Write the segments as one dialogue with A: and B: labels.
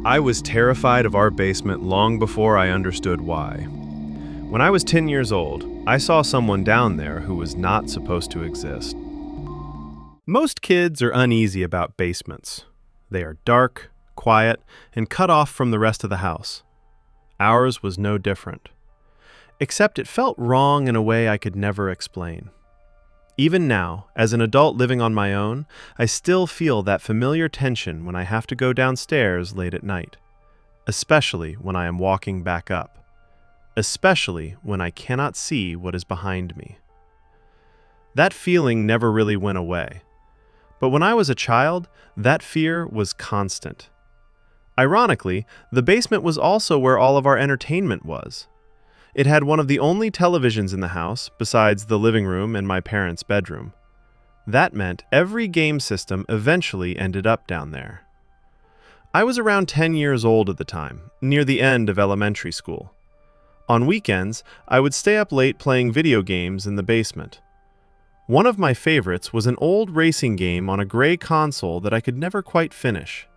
A: I was terrified of our basement long before I understood why. When I was 10 years old, I saw someone down there who was not supposed to exist. Most kids are uneasy about basements. They are dark, quiet, and cut off from the rest of the house. Ours was no different. Except it felt wrong in a way I could never explain. Even now, as an adult living on my own, I still feel that familiar tension when I have to go downstairs late at night, especially when I am walking back up, especially when I cannot see what is behind me. That feeling never really went away, but when I was a child, that fear was constant. Ironically, the basement was also where all of our entertainment was. It had one of the only televisions in the house, besides the living room and my parents' bedroom. That meant every game system eventually ended up down there. I was around 10 years old at the time, near the end of elementary school. On weekends, I would stay up late playing video games in the basement. One of my favorites was an old racing game on a gray console that I could never quite finish.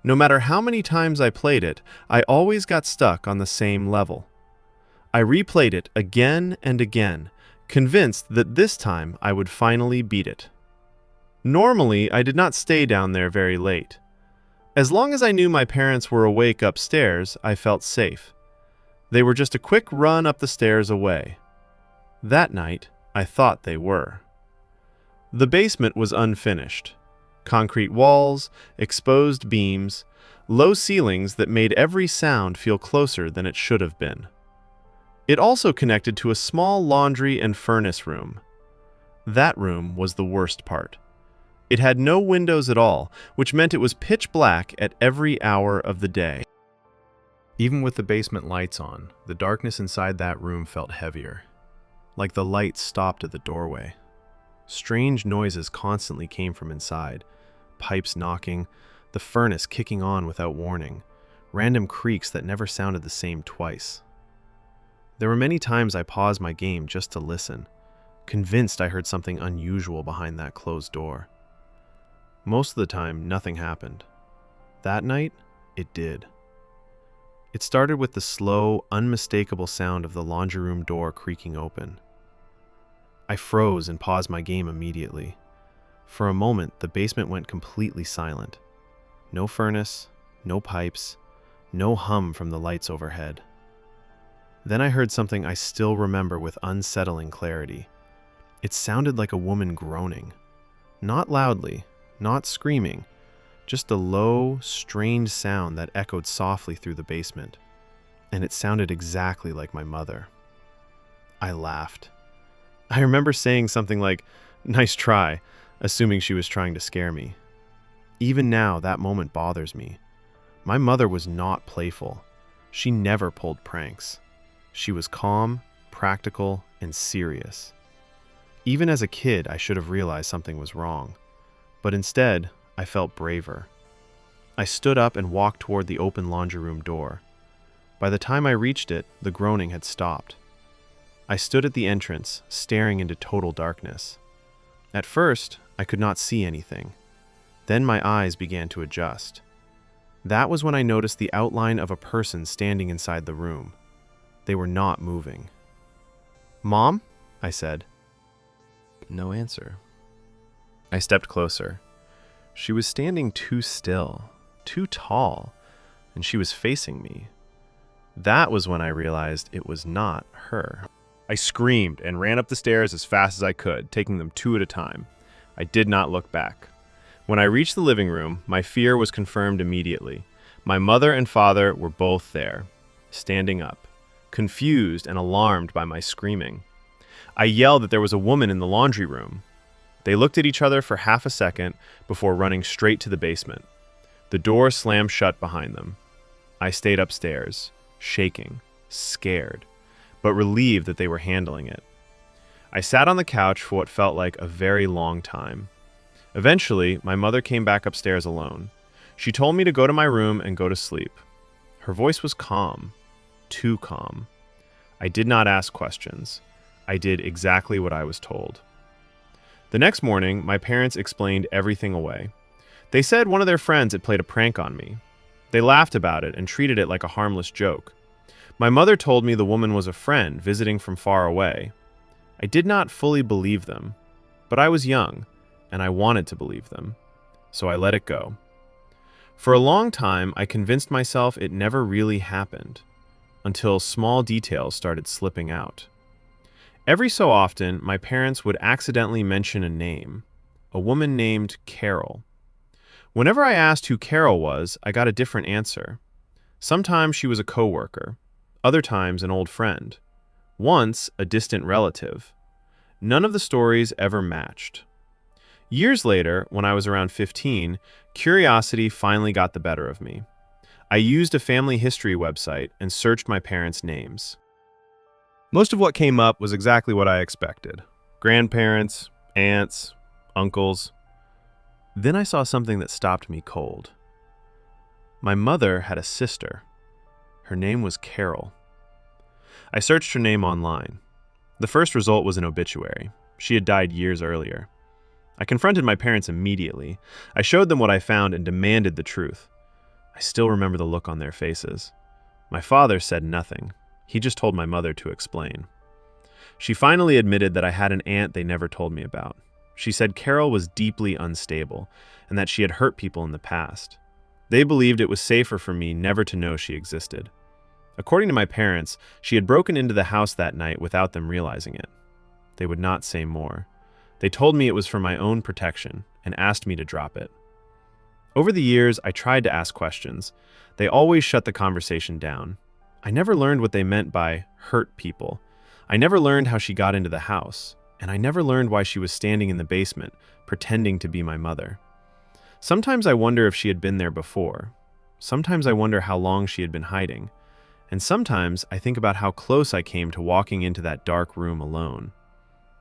A: No matter how many times I played it, I always got stuck on the same level. I replayed it again and again, convinced that this time I would finally beat it. Normally, I did not stay down there very late. As long as I knew my parents were awake upstairs, I felt safe. They were just a quick run up the stairs away. That night, I thought they were. The basement was unfinished. Concrete walls, exposed beams, low ceilings that made every sound feel closer than it should have been. It also connected to a small laundry and furnace room. That room was the worst part. It had no windows at all, which meant it was pitch black at every hour of the day. Even with the basement lights on, the darkness inside that room felt heavier, like the light stopped at the doorway. Strange noises constantly came from inside, pipes knocking, the furnace kicking on without warning, random creaks that never sounded the same twice. There were many times I paused my game just to listen, convinced I heard something unusual behind that closed door. Most of the time, nothing happened. That night, it did. It started with the slow, unmistakable sound of the laundry room door creaking open. I froze and paused my game immediately. For a moment, the basement went completely silent. No furnace, no pipes, no hum from the lights overhead. Then I heard something I still remember with unsettling clarity. It sounded like a woman groaning. Not loudly, not screaming, just a low, strange sound that echoed softly through the basement. And it sounded exactly like my mother. I laughed. I remember saying something like, "Nice try," assuming she was trying to scare me. Even now, that moment bothers me. My mother was not playful. She never pulled pranks. She was calm, practical, and serious. Even as a kid, I should have realized something was wrong. But instead, I felt braver. I stood up and walked toward the open laundry room door. By the time I reached it, the groaning had stopped. I stood at the entrance, staring into total darkness. At first, I could not see anything. Then my eyes began to adjust. That was when I noticed the outline of a person standing inside the room. They were not moving. "Mom?" I said. No answer. I stepped closer. She was standing too still, too tall, and she was facing me. That was when I realized it was not her. I screamed and ran up the stairs as fast as I could, taking them two at a time. I did not look back. When I reached the living room, my fear was confirmed immediately. My mother and father were both there, standing up, confused and alarmed by my screaming. I yelled that there was a woman in the laundry room. They looked at each other for half a second before running straight to the basement. The door slammed shut behind them. I stayed upstairs, shaking, scared, but relieved that they were handling it. I sat on the couch for what felt like a very long time. Eventually, my mother came back upstairs alone. She told me to go to my room and go to sleep. Her voice was calm. Too calm. I did not ask questions. I did exactly what I was told. The next morning, my parents explained everything away. They said one of their friends had played a prank on me. They laughed about it and treated it like a harmless joke. My mother told me the woman was a friend visiting from far away. I did not fully believe them, but I was young, and I wanted to believe them, so I let it go. For a long time, I convinced myself it never really happened, until small details started slipping out. Every so often, my parents would accidentally mention a name, a woman named Carol. Whenever I asked who Carol was, I got a different answer. Sometimes she was a coworker, other times an old friend, once a distant relative. None of the stories ever matched. Years later, when I was around 15, curiosity finally got the better of me. I used a family history website and searched my parents' names. Most of what came up was exactly what I expected. Grandparents, aunts, uncles. Then I saw something that stopped me cold. My mother had a sister. Her name was Carol. I searched her name online. The first result was an obituary. She had died years earlier. I confronted my parents immediately. I showed them what I found and demanded the truth. I still remember the look on their faces. My father said nothing. He just told my mother to explain. She finally admitted that I had an aunt they never told me about. She said Carol was deeply unstable and that she had hurt people in the past. They believed it was safer for me never to know she existed. According to my parents, she had broken into the house that night without them realizing it. They would not say more. They told me it was for my own protection and asked me to drop it. Over the years, I tried to ask questions. They always shut the conversation down. I never learned what they meant by hurt people. I never learned how she got into the house, and I never learned why she was standing in the basement, pretending to be my mother. Sometimes I wonder if she had been there before. Sometimes I wonder how long she had been hiding. And sometimes I think about how close I came to walking into that dark room alone.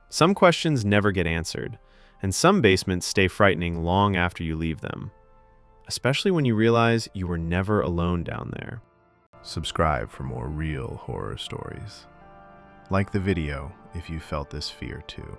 A: Some questions never get answered, and some basements stay frightening long after you leave them, especially when you realize you were never alone down there.
B: Subscribe for more real horror stories. Like the video if you felt this fear too.